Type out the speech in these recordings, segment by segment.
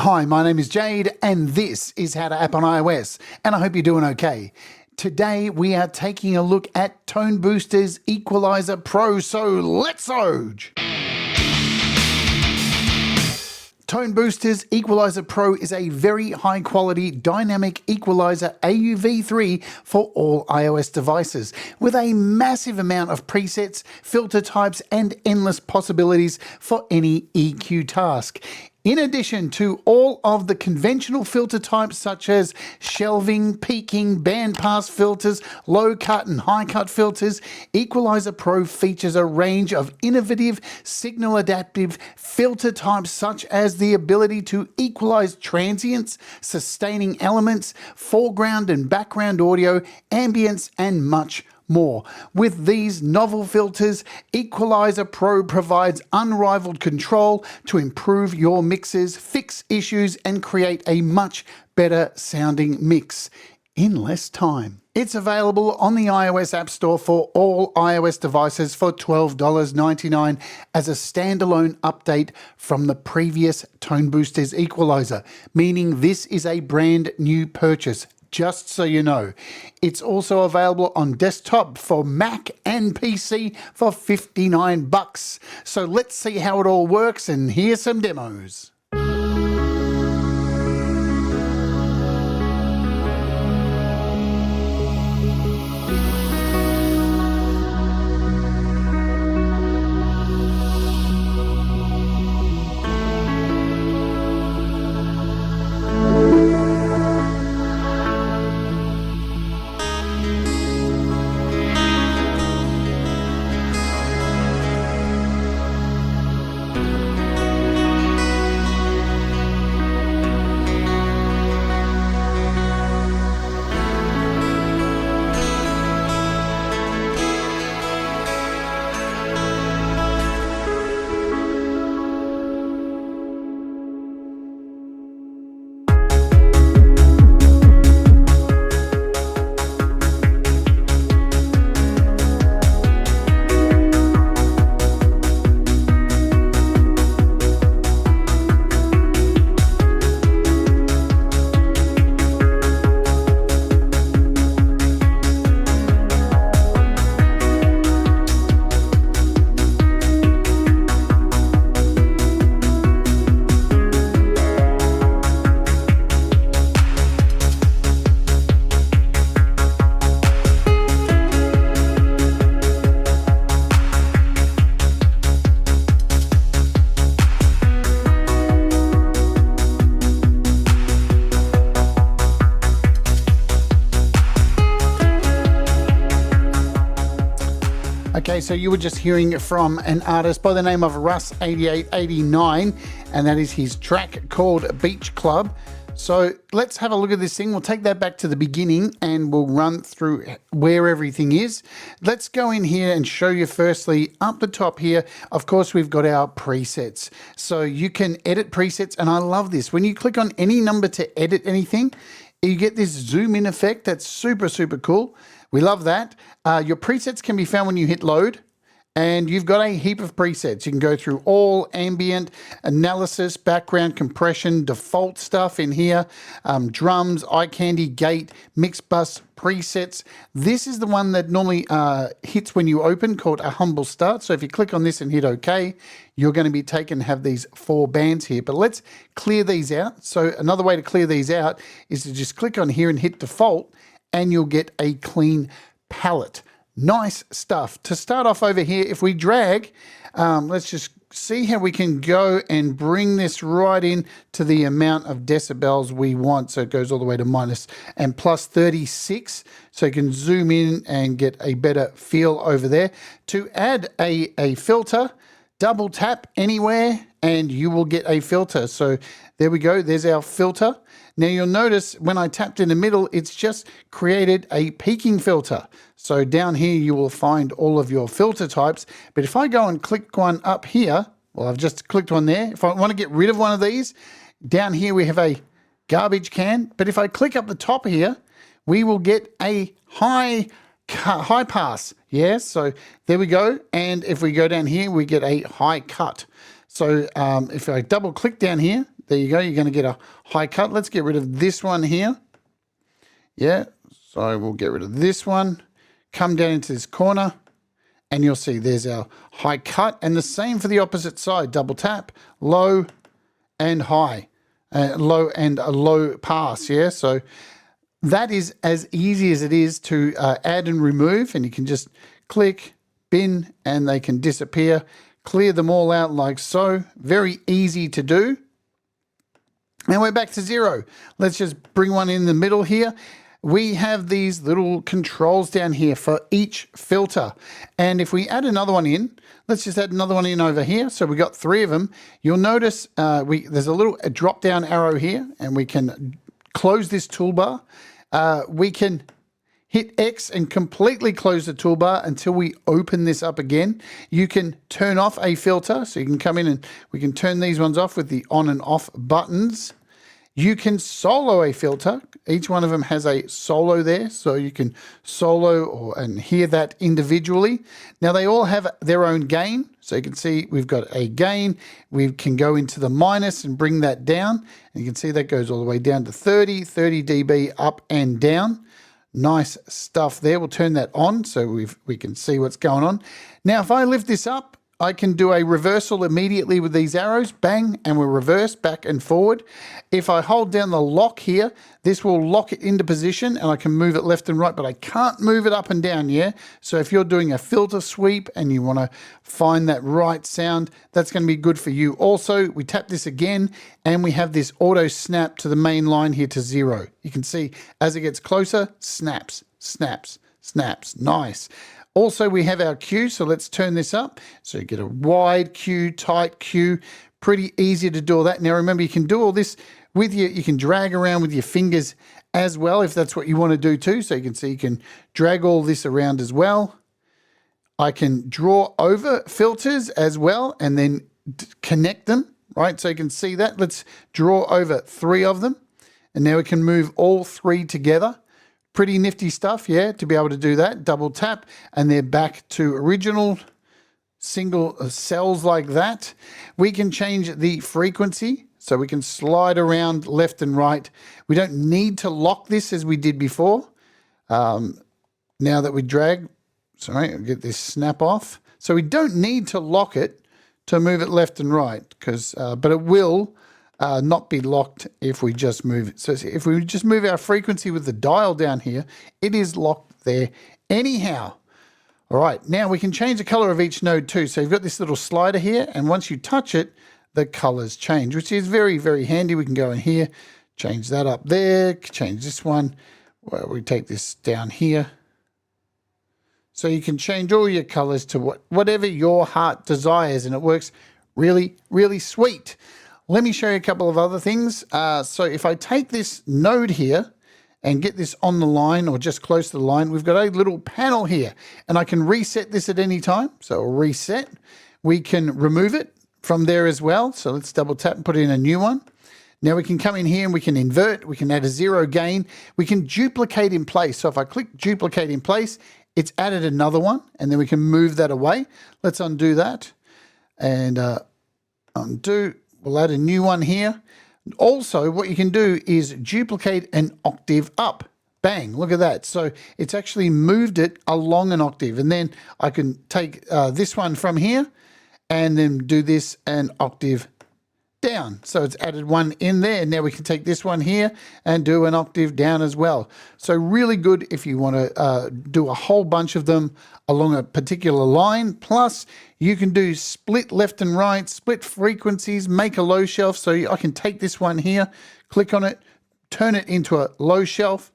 Hi, my name is Jade, and this is How to App on iOS, and I hope you're doing okay. Today, we are taking a look at ToneBoosters Equalizer Pro, so let's Oj! ToneBoosters Equalizer Pro is a very high quality dynamic equalizer AUv3 for all iOS devices with a massive amount of presets, filter types and endless possibilities for any EQ task. In addition to all of the conventional filter types such as shelving, peaking, bandpass filters, low cut and high cut filters, Equalizer Pro features a range of innovative signal adaptive filter types such as the ability to equalize transients, sustaining elements, foreground and background audio, ambience and much more. With these novel filters, Equalizer Pro provides unrivaled control to improve your mixes, fix issues, and create a much better sounding mix in less time. It's available on the iOS App Store for all iOS devices for $12.99 as a standalone update from the previous ToneBoosters Equalizer, meaning this is a brand new purchase. Just so you know, it's also available on desktop for Mac and PC for $59. So let's see how it all works, and here's some demos. Okay, so you were just hearing from an artist by the name of Russ8889, and that is his track called Beach Club. So let's have a look at this thing. We'll take that back to the beginning and we'll run through where everything is. Let's go in here and show you firstly up the top here. Of course, we've got our presets. So you can edit presets, and I love this. When you click on any number to edit anything, you get this zoom in effect. That's super, super cool. We love that. Your presets can be found when you hit load, and you've got a heap of presets. You can go through all ambient, analysis, background compression, default stuff in here, drums, eye candy, gate, mix bus presets. This is the one that normally hits when you open, called a humble start. So if you click on this and hit OK, you're going to be taken, have these 4 bands here. But let's clear these out. So another way to clear these out is to just click on here and hit default, and you'll get a clean palette. Nice stuff. To start off over here, if we drag, let's just see how we can go and bring this right in to the amount of decibels we want. So it goes all the way to minus and plus 36. So you can zoom in and get a better feel over there. To add a filter, double tap anywhere and you will get a filter. So there we go. There's our filter. Now you'll notice when I tapped in the middle, it's just created a peaking filter. So down here, you will find all of your filter types. But if I go and click one up here, well, I've just clicked one there. If I want to get rid of one of these, down here, we have a garbage can. But if I click up the top here, we will get a high pass. Yeah, so there we go. And if we go down here, we get a high cut. So if I double click down here, there you go. You're going to get a high cut. Let's get rid of this one here. Yeah, so we'll get rid of this one. Come down into this corner, and you'll see there's our high cut. And the same for the opposite side. Double tap, low and high. Low and a low pass, yeah? So that is as easy as it is to add and remove, and you can just click, bin, and they can disappear. Clear them all out like so. Very easy to do. And we're back to 0. Let's just bring one in the middle here. We have these little controls down here for each filter. And if we add another one in, let's just add another one in over here. So we got 3 of them. You'll notice there's a drop down arrow here, and we can close this toolbar. We can hit X and completely close the toolbar until we open this up again. You can turn off a filter, so you can come in and we can turn these ones off with the on and off buttons. You can solo a filter. Each one of them has a solo there, so you can solo and hear that individually. Now they all have their own gain, so you can see we've got a gain. We can go into the minus and bring that down, and you can see that goes all the way down to 30 dB up and down. Nice stuff there. We'll turn that on so we can see what's going on. Now if I lift this up, I can do a reversal immediately with these arrows, bang, and we'll reverse back and forward. If I hold down the lock here, this will lock it into position, and I can move it left and right, but I can't move it up and down, yeah? So if you're doing a filter sweep and you want to find that right sound, that's going to be good for you. Also, we tap this again, and we have this auto snap to the main line here to 0. You can see as it gets closer, snaps, snaps, snaps. Nice. Also, we have our cue, so let's turn this up. So you get a wide cue, tight cue, pretty easy to do all that. Now remember, you can do all this with you can drag around with your fingers as well if that's what you want to do too. So you can see you can drag all this around as well. I can draw over filters as well and then connect them, right? So you can see that. Let's draw over 3 of them. And now we can move all 3 together. Pretty nifty stuff, yeah, to be able to do that. Double tap, and they're back to original single cells like that. We can change the frequency, so we can slide around left and right. We don't need to lock this as we did before. Now that we drag, sorry, I'll get this snap off. So we don't need to lock it to move it left and right, but it will not be locked if we just move it. So if we just move our frequency with the dial down here, it is locked there anyhow. All right, now we can change the color of each node too. So you've got this little slider here, and once you touch it, the colors change, which is very, very handy. We can go in here, change that up there, change this one. Well, we take this down here. So you can change all your colors to whatever your heart desires, and it works really, really sweet. Let me show you a couple of other things. So if I take this node here and get this on the line or just close to the line, we've got a little panel here, and I can reset this at any time. So we'll reset. We can remove it from there as well. So let's double tap and put in a new one. Now we can come in here and we can invert. We can add a 0 gain. We can duplicate in place. So if I click duplicate in place, it's added another one, and then we can move that away. Let's undo that and undo. We'll add a new one here. Also, what you can do is duplicate an octave up. Bang, look at that. So it's actually moved it along an octave. And then I can take this one from here and then do this an octave down. So it's added one in there. Now we can take this one here and do an octave down as well. So really good if you want to do a whole bunch of them along a particular line. Plus you can do split left and right, split frequencies, make a low shelf. So I can take this one here, click on it, turn it into a low shelf.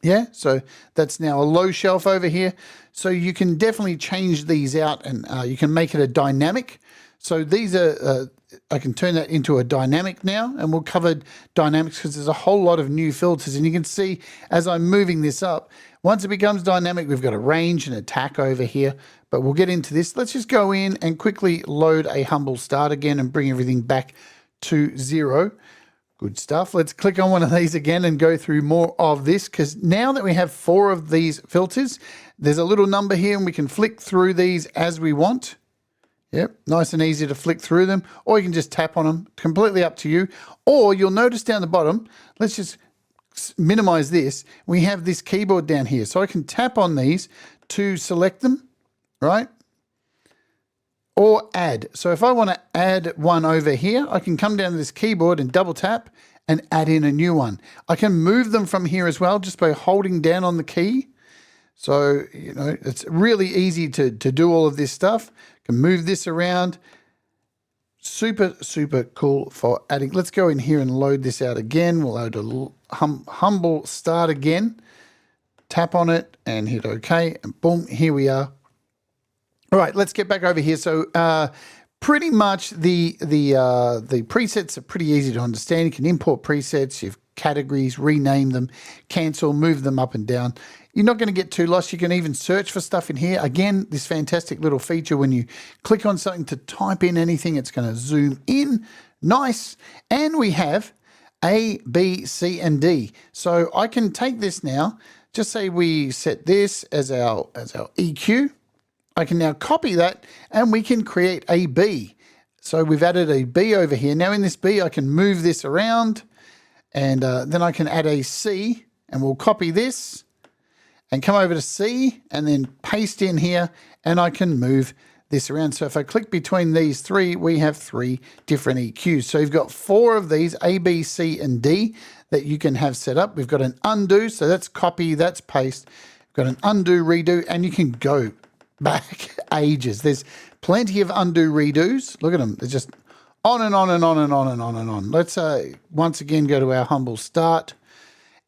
Yeah, so that's now a low shelf over here. So you can definitely change these out, and you can make it a dynamic. So these are, I can turn that into a dynamic now, and we'll cover dynamics because there's a whole lot of new filters. And you can see as I'm moving this up, once it becomes dynamic, we've got a range and attack over here, but we'll get into this. Let's just go in and quickly load a humble start again and bring everything back to 0. Good stuff. Let's click on one of these again and go through more of this, because now that we have 4 of these filters, there's a little number here and we can flick through these as we want. Yep, nice and easy to flick through them, or you can just tap on them, completely up to you. Or you'll notice down the bottom, let's just minimize this. We have this keyboard down here. So I can tap on these to select them, right? Or add. So if I want to add one over here, I can come down to this keyboard and double tap and add in a new one. I can move them from here as well just by holding down on the key. So, you know, it's really easy to do all of this stuff. Can move this around. Super, super cool for adding. Let's go in here and load this out again. We'll load a humble start again. Tap on it and hit OK. And boom, here we are. All right, let's get back over here. So pretty much the presets are pretty easy to understand. You can import presets, you have categories, rename them, cancel, move them up and down. You're not going to get too lost. You can even search for stuff in here. Again, this fantastic little feature, when you click on something to type in anything, it's going to zoom in. Nice. And we have A, B, C, and D. So I can take this now, just say we set this as our EQ. I can now copy that and we can create a B. So we've added a B over here. Now in this B, I can move this around and then I can add a C and we'll copy this and come over to C and then paste in here and I can move this around. So if I click between these three, we have 3 different EQs. So you've got 4 of these, A, B, C, and D, that you can have set up. We've got an undo, so that's copy, that's paste. We've got an undo, redo, and you can go back ages. There's plenty of undo redos. Look at them. They're just on and on and on and on and on and on. Let's once again go to our humble start.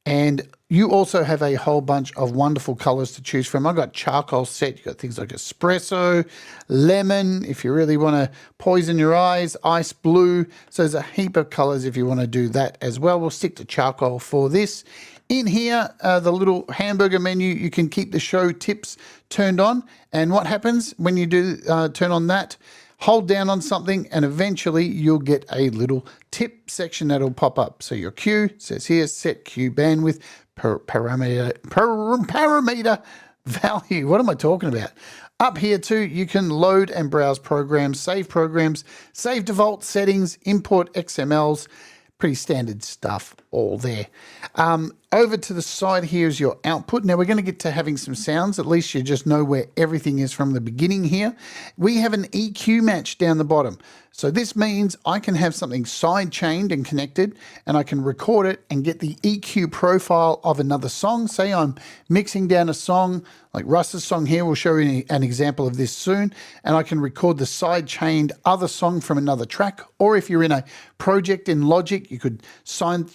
And you also have a whole bunch of wonderful colors to choose from. I've got charcoal set. You've got things like espresso, lemon, if you really want to poison your eyes, ice blue. So there's a heap of colors if you want to do that as well. We'll stick to charcoal for this. In here, the little hamburger menu, you can keep the show tips turned on. And what happens when you do turn on that? Hold down on something and eventually you'll get a little tip section that'll pop up. So your queue says here, set queue bandwidth parameter value. What am I talking about? Up here too, you can load and browse programs, save default settings, import XMLs, pretty standard stuff all there. Over to the side here is your output. Now we're going to get to having some sounds. At least you just know where everything is from the beginning here. We have an EQ match down the bottom. So this means I can have something side chained and connected and I can record it and get the EQ profile of another song. Say I'm mixing down a song like Russ's song here. We'll show you an example of this soon. And I can record the side chained other song from another track. Or if you're in a project in Logic, you could side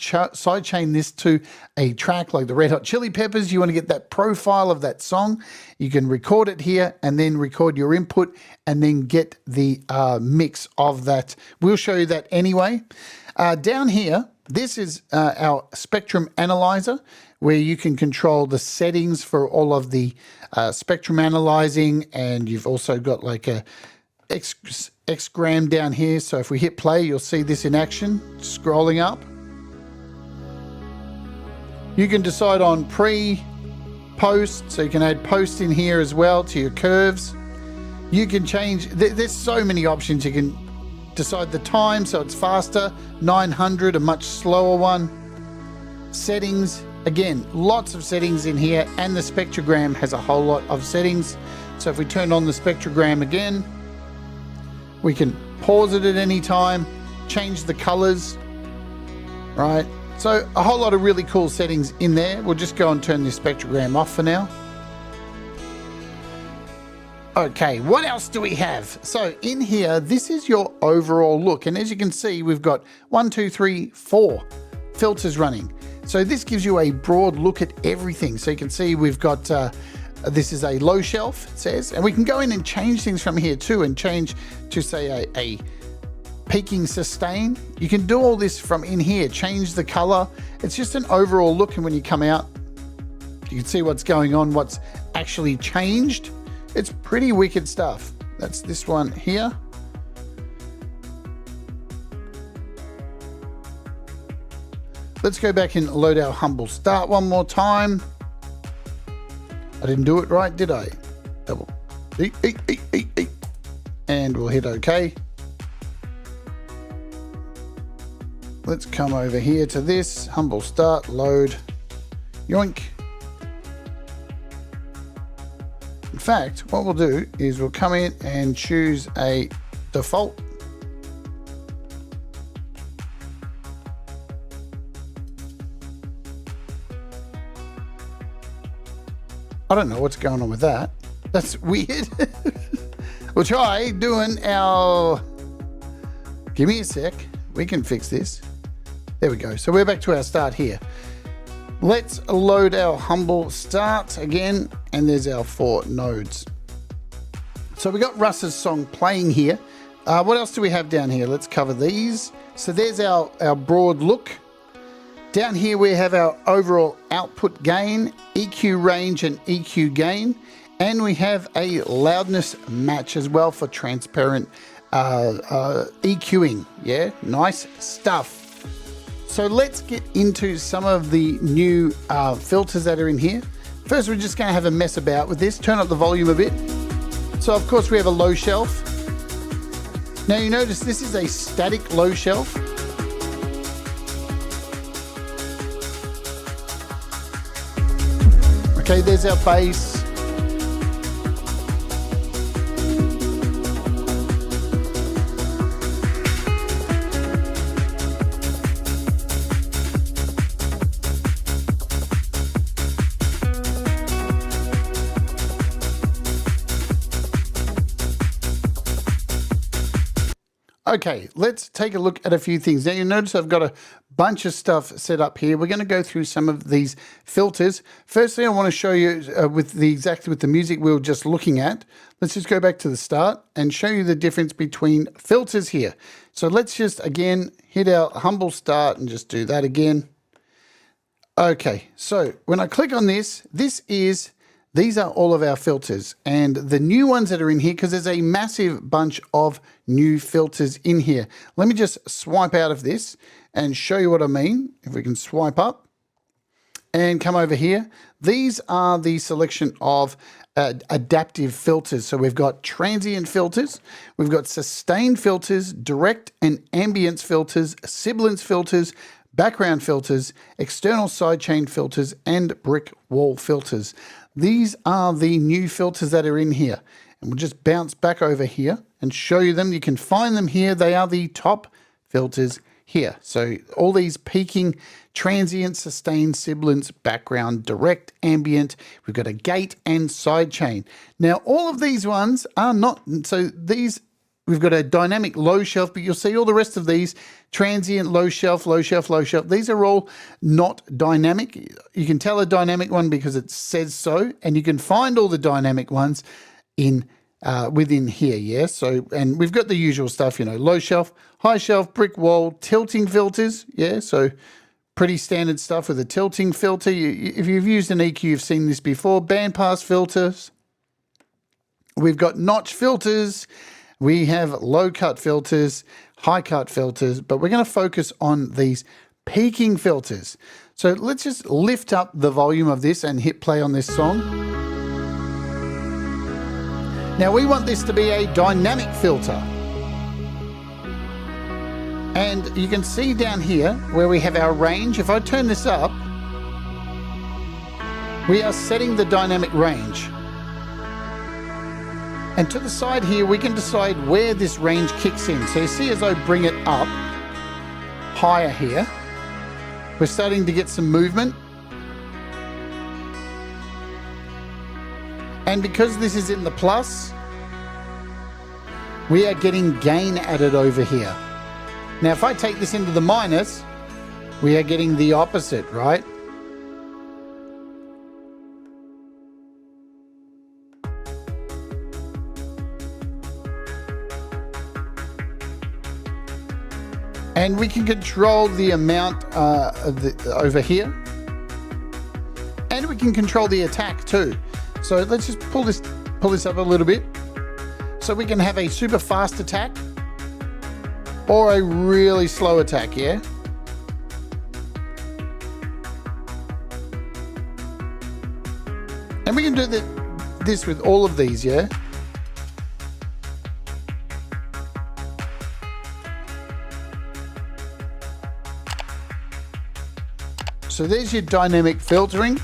chain this to a track like the Red Hot Chili Peppers. You want to get that profile of that song. You can record it here and then record your input and then get the mix of that. We'll show you that anyway. Down here, this is our spectrum analyzer where you can control the settings for all of the spectrum analyzing, and you've also got like a X-gram down here. So if we hit play, you'll see this in action, scrolling up. You can decide on pre, post, so you can add post in here as well to your curves. You can change, there's so many options. You can decide the time so it's faster, 900, a much slower one. Settings, again, lots of settings in here, and the spectrogram has a whole lot of settings. So if we turn on the spectrogram again, we can pause it at any time, change the colors, right? So a whole lot of really cool settings in there. We'll just go and turn this spectrogram off for now. Okay, what else do we have? So in here, this is your overall look. And as you can see, we've got 1, 2, 3, 4 filters running. So this gives you a broad look at everything. So you can see we've got, this is a low shelf, it says, and we can go in and change things from here too and change to say a peaking sustain. You can do all this from in here, change the color. It's just an overall look, and when you come out, you can see what's going on, what's actually changed. It's pretty wicked stuff. That's this one here. Let's go back and load our humble start one more time. I didn't do it right, did I? Double. and we'll hit OK. Let's come over here to this, humble start, load, yoink. In fact, what we'll do is we'll come in and choose a default. I don't know what's going on with that. That's weird. We'll try doing our, give me a sec, we can fix this. There we go. So we're back to our start here. Let's load our humble start again, and there's our 4 nodes. So we got Russ's song playing here. What else do we have down here? Let's cover these. So there's our broad look. Down here we have our overall output gain, EQ range and EQ gain, and we have a loudness match as well for transparent EQing. Yeah, nice stuff. So let's get into some of the new filters that are in here. First, we're just going to have a mess about with this. Turn up the volume a bit. So of course we have a low shelf. Now you notice this is a static low shelf. Okay, there's our bass. Okay, let's take a look at a few things. Now you notice I've got a bunch of stuff set up here. We're going to go through some of these filters. Firstly, I want to show you with the music we were just looking at. Let's just go back to the start and show you the difference between filters here. So let's just again hit our humble start and just do that again. Okay, so when I click on this, these are all of our filters, and the new ones that are in here, because there's a massive bunch of new filters in here. Let me just swipe out of this and show you what I mean. If we can swipe up and come over here, these are the selection of adaptive filters. So we've got transient filters, we've got sustained filters, direct and ambience filters, sibilance filters, background filters, external sidechain filters, and brick wall filters. These are the new filters that are in here. And we'll just bounce back over here and show you them. You can find them here. They are the top filters here. So all these peaking, transient, sustained, sibilance, background, direct, ambient. We've got a gate and sidechain. Now, all of these ones are not, so these, we've got a dynamic low shelf, but you'll see all the rest of these, transient, low shelf, low shelf, low shelf. These are all not dynamic. You can tell a dynamic one because it says so, and you can find all the dynamic ones in within here, yeah? So, and we've got the usual stuff, you know, low shelf, high shelf, brick wall, tilting filters, yeah? So pretty standard stuff with a tilting filter. If you've used an EQ, you've seen this before. Bandpass filters. We've got notch filters. We have low cut filters, high cut filters, but we're going to focus on these peaking filters. So let's just lift up the volume of this and hit play on this song. Now we want this to be a dynamic filter. And you can see down here where we have our range. If I turn this up, we are setting the dynamic range. And to the side here, we can decide where this range kicks in. So you see as I bring it up higher here, we're starting to get some movement. And because this is in the plus, we are getting gain added over here. Now, if I take this into the minus, we are getting the opposite, right? And we can control the amount over here. And we can control the attack too. So let's just pull this up a little bit. So we can have a super fast attack or a really slow attack, yeah? And we can do this with all of these, yeah? So there's your dynamic filtering.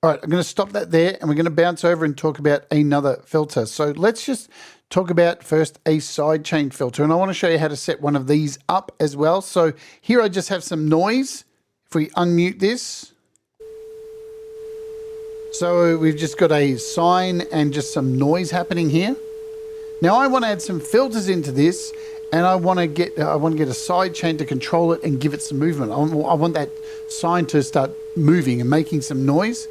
All right, I'm going to stop that there and we're going to bounce over and talk about another filter. So let's just talk about first a sidechain filter. And I want to show you how to set one of these up as well. So here I just have some noise. If we unmute this. So we've just got a sine and just some noise happening here. Now I want to add some filters into this, and I want to get a sidechain to control it and give it some movement. I want that sine to start moving and making some noise.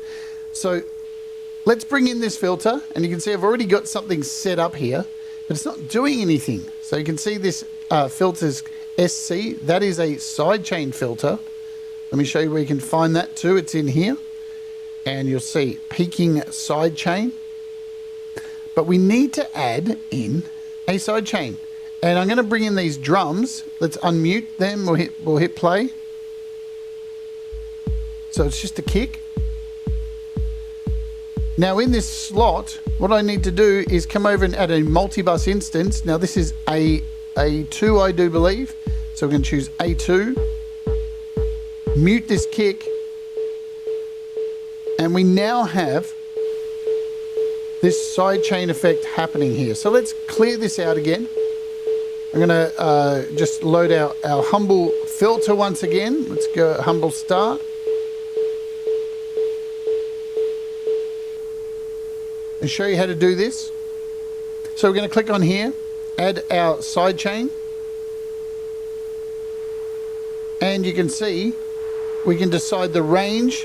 So let's bring in this filter, and you can see I've already got something set up here, but it's not doing anything. So you can see this filter's SC. That is a sidechain filter. Let me show you where you can find that too. It's in here, and you'll see peaking sidechain. But we need to add in a sidechain. And I'm going to bring in these drums. Let's unmute them. We'll hit play. So it's just a kick. Now in this slot, what I need to do is come over and add a multi-bus instance. Now this is A2, I do believe. So we're going to choose A2. Mute this kick. And we now have this sidechain effect happening here. So let's clear this out again. I'm going to just load our humble filter once again. Let's go humble Starr. And show you how to do this. So we're going to click on here, add our sidechain. And you can see we can decide the range.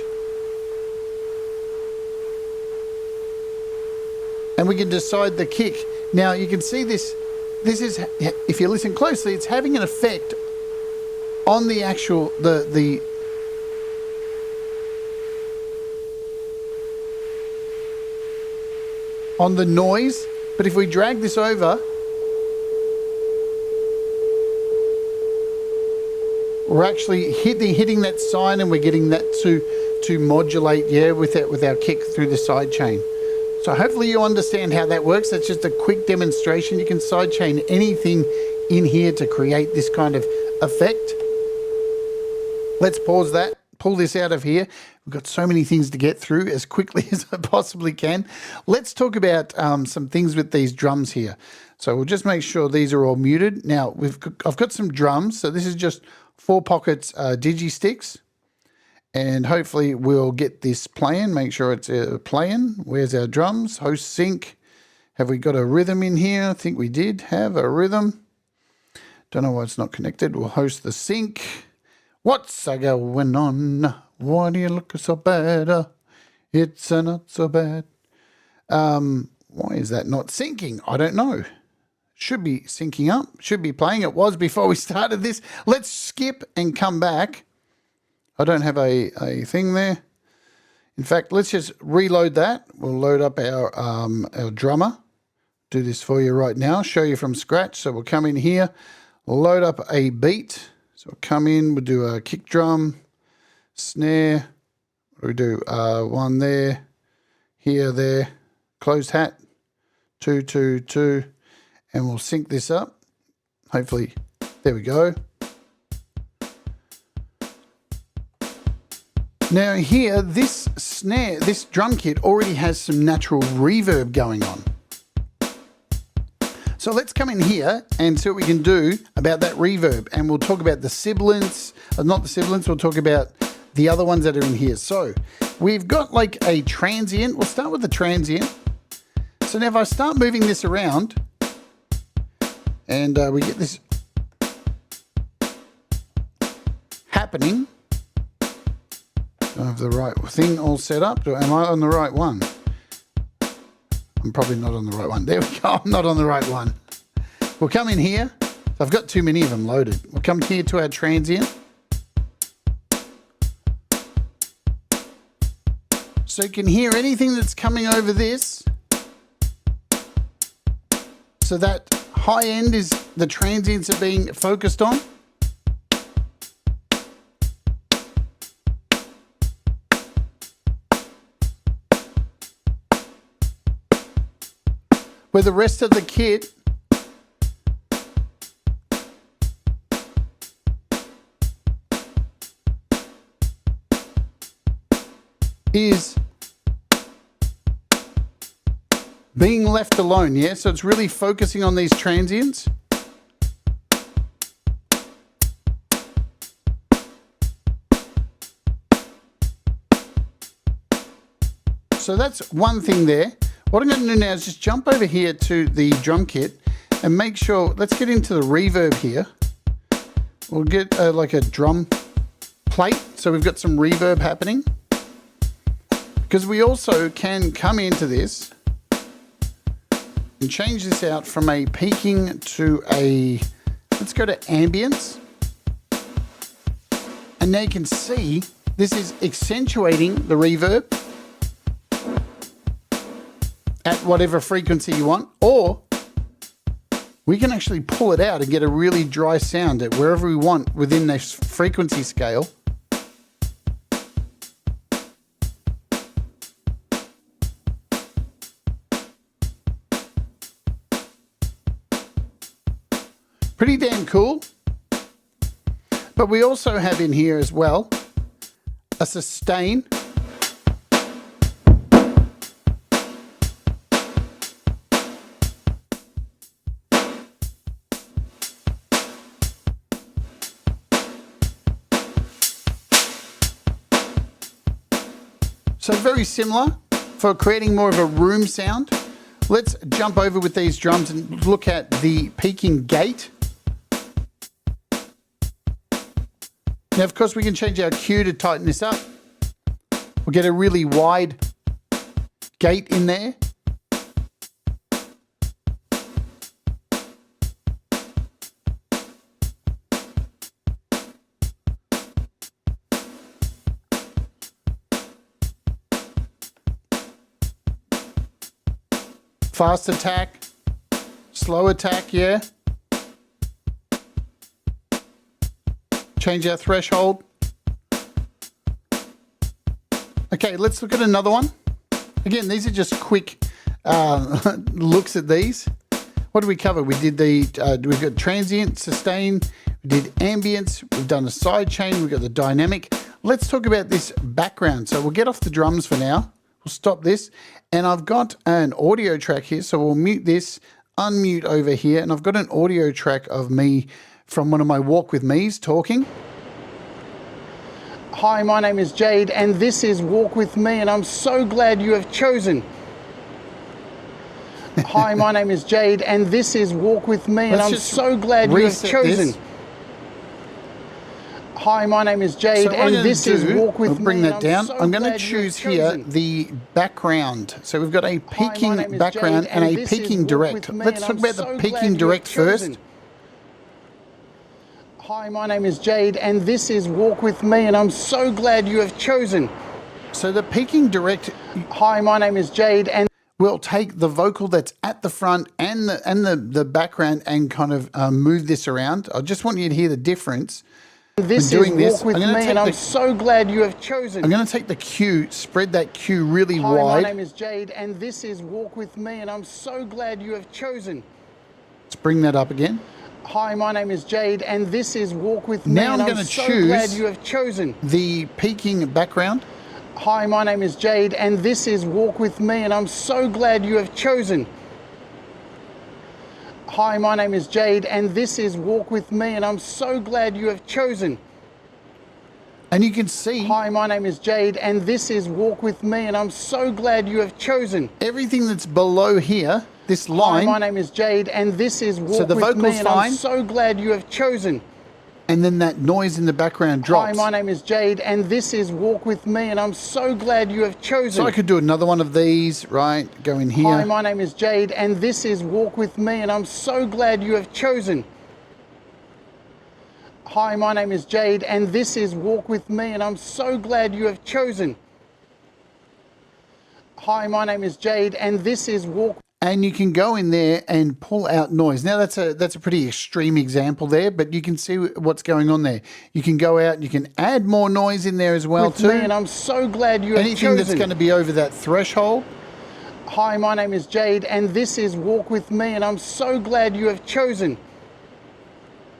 And we can decide the kick. Now you can see this is, if you listen closely, it's having an effect on the actual, on the noise. But if we drag this over, we're actually hitting that sine, and we're getting that to modulate, yeah, with our kick through the sidechain. So hopefully you understand how that works. That's just a quick demonstration. You can sidechain anything in here to create this kind of effect. Let's pause that, pull this out of here. We've got so many things to get through as quickly as I possibly can. Let's talk about some things with these drums here. So we'll just make sure these are all muted. Now I've got some drums. So this is just 4 pockets digi sticks. And hopefully we'll get this playing. Make sure it's playing. Where's our drums? Host sync. Have we got a rhythm in here? I think we did have a rhythm. Don't know why it's not connected. We'll host the sync. What's going on? Why do you look so bad? It's not so bad. Why is that not syncing? I don't know. Should be syncing up. Should be playing. It was before we started this. Let's skip and come back. I don't have a thing there. In fact, let's just reload that. We'll load up our drummer. Do this for you right now. Show you from scratch. So we'll come in here, load up a beat. So we'll come in, we'll do a kick drum, snare. We'll do one there, here, there, closed hat, 2, 2, 2, and we'll sync this up. Hopefully, there we go. Now here, this snare, this drum kit already has some natural reverb going on. So let's come in here and see what we can do about that reverb. And we'll talk about the sibilants, not the sibilants, we'll talk about the other ones that are in here. So we've got like a transient. We'll start with the transient. So now if I start moving this around and we get this happening, do I have the right thing all set up? Am I on the right one? I'm probably not on the right one. There we go. I'm not on the right one. We'll come in here. I've got too many of them loaded. We'll come here to our transient. So you can hear anything that's coming over this. So that high end is the transients are being focused on. Where the rest of the kit is being left alone, yeah? So it's really focusing on these transients. So that's one thing there. What I'm going to do now is just jump over here to the drum kit and make sure, let's get into the reverb here. We'll get like a drum plate, so we've got some reverb happening. Because we also can come into this and change this out from a peaking to a, let's go to ambience. And now you can see this is accentuating the reverb at whatever frequency you want, or we can actually pull it out and get a really dry sound at wherever we want within this frequency scale. Pretty damn cool. But we also have in here as well a sustain. So very similar for creating more of a room sound. Let's jump over with these drums and look at the peaking gate. Now, of course, we can change our Q to tighten this up. We'll get a really wide gate in there. Fast attack, slow attack, yeah. Change our threshold. Okay, let's look at another one. Again, these are just quick looks at these. What did we cover? We did we've got transient, sustain, we did ambience, we've done a side chain, we've got the dynamic. Let's talk about this background. So we'll get off the drums for now. We'll stop this. And I've got an audio track here, so we'll mute this, unmute over here, and I've got an audio track of me from one of my Walk With Me's talking. Hi, my name is Jade, and this is Walk With Me, and I'm so glad you have chosen. Hi, my name is Jade, and this is Walk With Me, and I'm so glad you have chosen. This. Hi, my name is Jade, and this is Walk With Me. Bring that down. I'm going to choose here the background. So we've got a peaking background and a peaking direct. Let's talk about the peaking direct first. Hi, my name is Jade, and this is Walk With Me, and I'm so glad you have chosen. So the peaking direct. Hi, my name is Jade, and we'll take the vocal that's at the front and the background and kind of move this around. I just want you to hear the difference. This is Walk With Me, and I'm so glad you have chosen. I'm going to take the Q, spread that Q really wide. Hi, my name is Jade, and this is Walk With Me, and I'm so glad you have chosen. Let's bring that up again. Hi, my name is Jade, and this is Walk With Me, now and I'm going to choose so glad you have chosen the peaking background. Hi, my name is Jade, and this is Walk With Me, and I'm so glad you have chosen. Hi, my name is Jade, and this is Walk With Me, and I'm so glad you have chosen. And you can see. Hi, my name is Jade, and this is Walk With Me, and I'm so glad you have chosen. Everything that's below here, this line. Hi, my name is Jade, and this is Walk With Me, and I'm so glad you have chosen. And then that noise in the background drops. Hi, my name is Jade, and this is Walk With Me, and I'm so glad you have chosen. So I could do another one of these, right? Go in here. Hi, my name is Jade, and this is Walk With Me, and I'm so glad you have chosen. Hi, my name is Jade, and this is Walk With Me, and I'm so glad you have chosen. Hi, my name is Jade, and this is Walk. And you can go in there and pull out noise. Now that's a pretty extreme example there, but you can see what's going on there. You can go out and you can add more noise in there as well too. And I'm so glad you have chosen. Anything that's going to be over that threshold. Hi, my name is Jade, and this is Walk With Me, and I'm so glad you have chosen.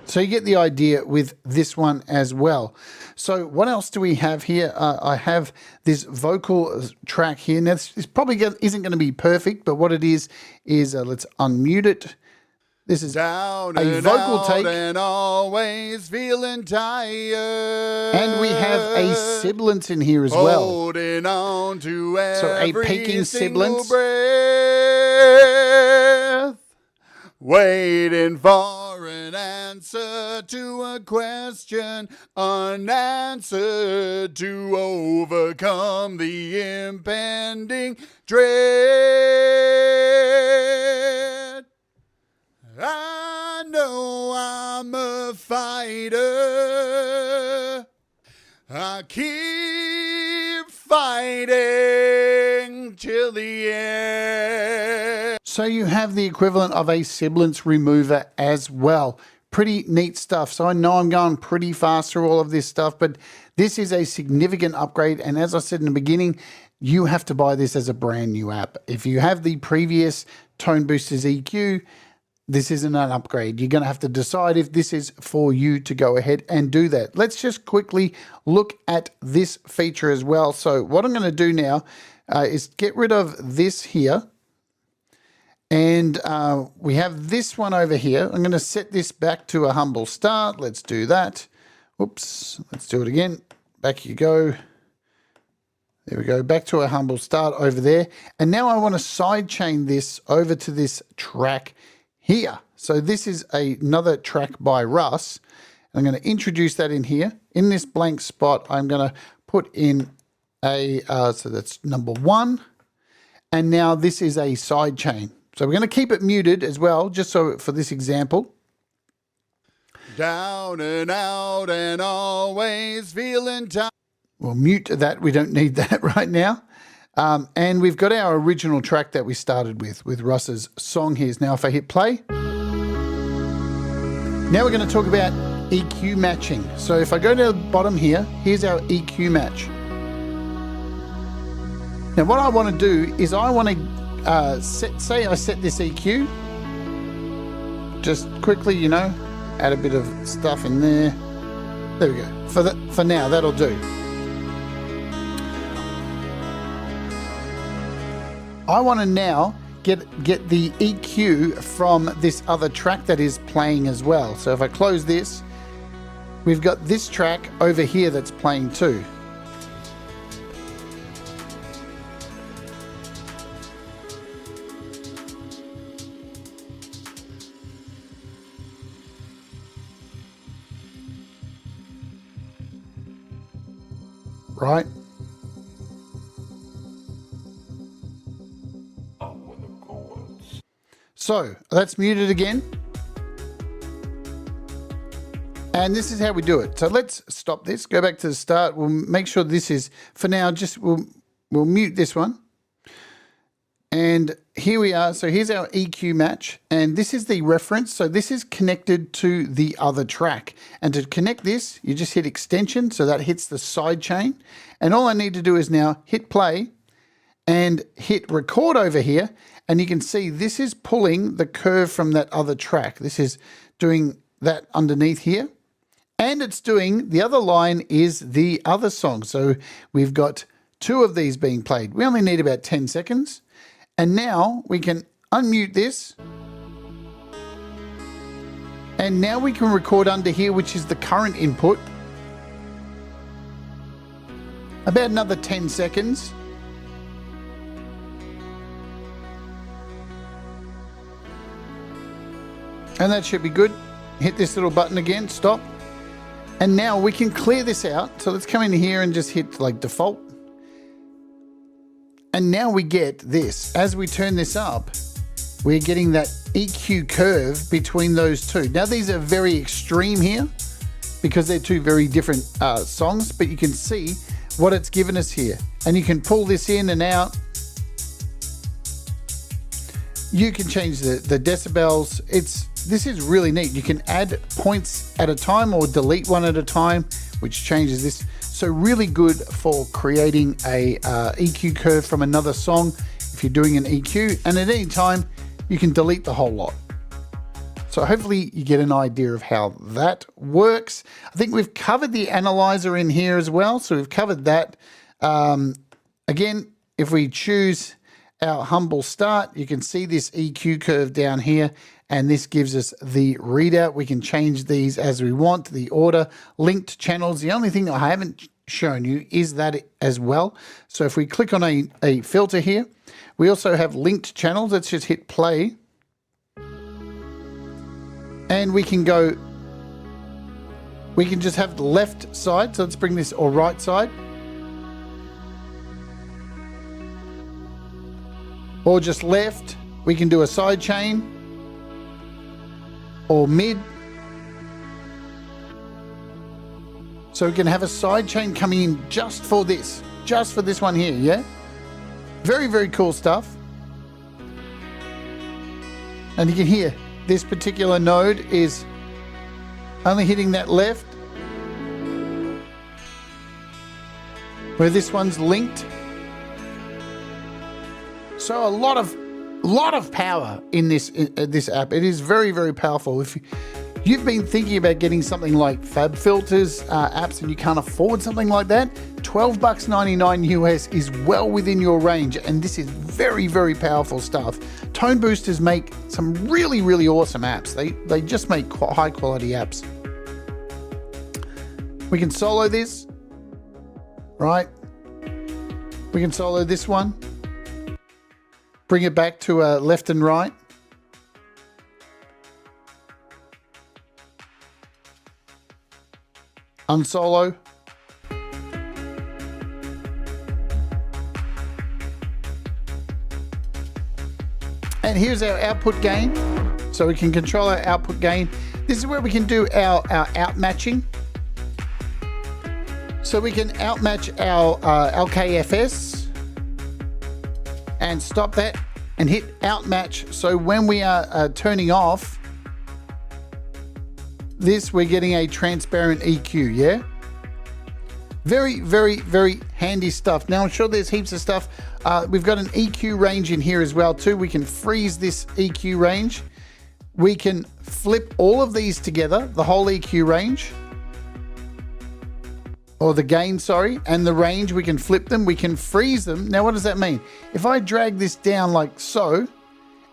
So you get the idea with this one as well. So what else do we have here? I have this vocal track here. Now this probably isn't going to be perfect, but what it is let's unmute it. This is down a vocal take, and always feeling tired. and we have a sibilance in here as well. Holding on to So a peaking sibilance. Breath, waiting for an answer to a question unanswered, to overcome the impending dread. I know I'm a fighter. I keep fighting till the end. So you have the equivalent of a sibilance remover as well. Pretty neat stuff. So I know I'm going pretty fast through all of this stuff, but this is a significant upgrade. And as I said in the beginning, you have to buy this as a brand new app. If you have the previous ToneBoosters EQ, this isn't an upgrade. You're going to have to decide if this is for you to go ahead and do that. Let's just quickly look at this feature as well. So what I'm going to do now is get rid of this here. And we have this one over here. I'm going to set this back to a humble start. Let's do that. Oops, let's do it again. Back you go. There we go, back to a humble start over there. And now I want to sidechain this over to this track here. So this is another track by Russ. I'm going to introduce that in here. In this blank spot, I'm going to put in a, so that's number 1. And now this is a sidechain. So we're going to keep it muted as well, just so for this example. Down and out and always feeling tired. We'll mute that. We don't need that right now. And we've got our original track that we started with Russ's song here. Now if I hit play, now we're going to talk about EQ matching. So if I go to the bottom here, here's our EQ match. Now what I want to do is I want to say I set this EQ. Just quickly, you know, add a bit of stuff in there. There we go. For now, that'll do. I want to now get the EQ from this other track that is playing as well. So if I close this, we've got this track over here that's playing too. Right? So that's muted again. And this is how we do it. So let's stop this, go back to the start. We'll make sure this is, for now, just we'll mute this one. And here we are. So here's our EQ match. And this is the reference. So this is connected to the other track. And to connect this, you just hit extension. So that hits the side chain. And all I need to do is now hit play and hit record over here. And you can see this is pulling the curve from that other track. This is doing that underneath here. And it's doing, the other line is the other song. So we've got 2 of these being played. We only need about 10 seconds. And now we can unmute this. And now we can record under here, which is the current input. About another 10 seconds. And that should be good. Hit this little button again, stop. And now we can clear this out. So let's come in here and just hit like default. And now we get this. As we turn this up, we're getting that EQ curve between those 2. Now these are very extreme here because they're 2 very different songs, but you can see what it's given us here. And you can pull this in and out. You can change the decibels. This is really neat. You can add points at a time or delete one at a time, which changes this. So really good for creating a EQ curve from another song if you're doing an EQ. And at any time, you can delete the whole lot. So hopefully you get an idea of how that works. I think we've covered the analyzer in here as well. So we've covered that. Again, if we choose our humble start, you can see this EQ curve down here, and this gives us the readout. We can change these as we want, the order, linked channels. The only thing that I haven't shown you is that as well. So if we click on a filter here, we also have linked channels. Let's just hit play. And we can just have the left side. So let's bring this, or right side. Or just left. We can do a side chain or mid. So we can have a side chain coming in just for this one here, yeah? Very, very cool stuff. And you can hear this particular node is only hitting that left, where this one's linked. So a lot of power in this app. It is very, very powerful. If you've been thinking about getting something like FabFilters apps and you can't afford something like that, $12.99 US is well within your range, and this is very, very powerful stuff. ToneBoosters make some really, really awesome apps. They just make high quality apps. We can solo this, right? We can solo this one. Bring it back to left and right. Unsolo. And here's our output gain. So we can control our output gain. This is where we can do our outmatching. So we can outmatch our LKFS and stop that and hit outmatch. So when we are turning off this, we're getting a transparent EQ, yeah? Very, very, very handy stuff. Now I'm sure there's heaps of stuff. We've got an EQ range in here as well too. We can freeze this EQ range. We can flip all of these together, the whole EQ range. Or the gain, sorry, and the range, we can flip them, we can freeze them. Now, what does that mean? If I drag this down like so,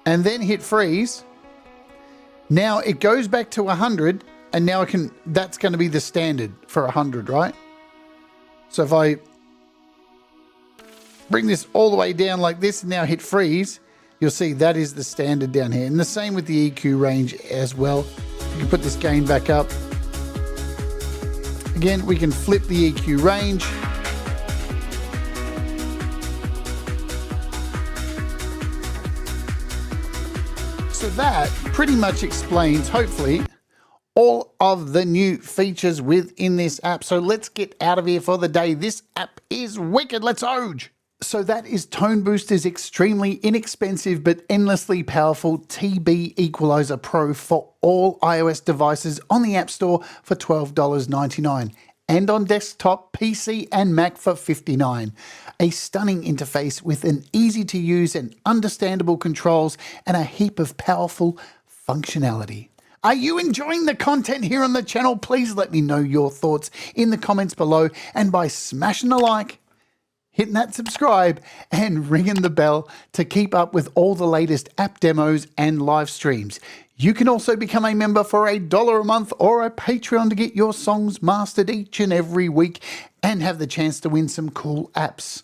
and then hit freeze, now it goes back to 100, and now that's going to be the standard for 100, right? So if I bring this all the way down like this, and now hit freeze, you'll see that is the standard down here. And the same with the EQ range as well. You can put this gain back up. Again, we can flip the EQ range. So that pretty much explains, hopefully, all of the new features within this app. So let's get out of here for the day. This app is wicked. Let's oge. So that is ToneBoosters' extremely inexpensive but endlessly powerful TB Equalizer Pro for all iOS devices on the App Store for $12.99 and on desktop, PC and Mac for $59. A stunning interface with an easy to use and understandable controls and a heap of powerful functionality. Are you enjoying the content here on the channel? Please let me know your thoughts in the comments below, and by smashing a like, hitting that subscribe, and ringing the bell to keep up with all the latest app demos and live streams. You can also become a member for $1 a month or a Patreon to get your songs mastered each and every week and have the chance to win some cool apps.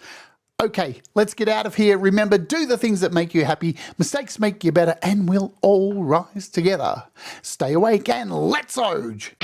Okay, let's get out of here. Remember, do the things that make you happy. Mistakes make you better, and we'll all rise together. Stay awake and let's oge!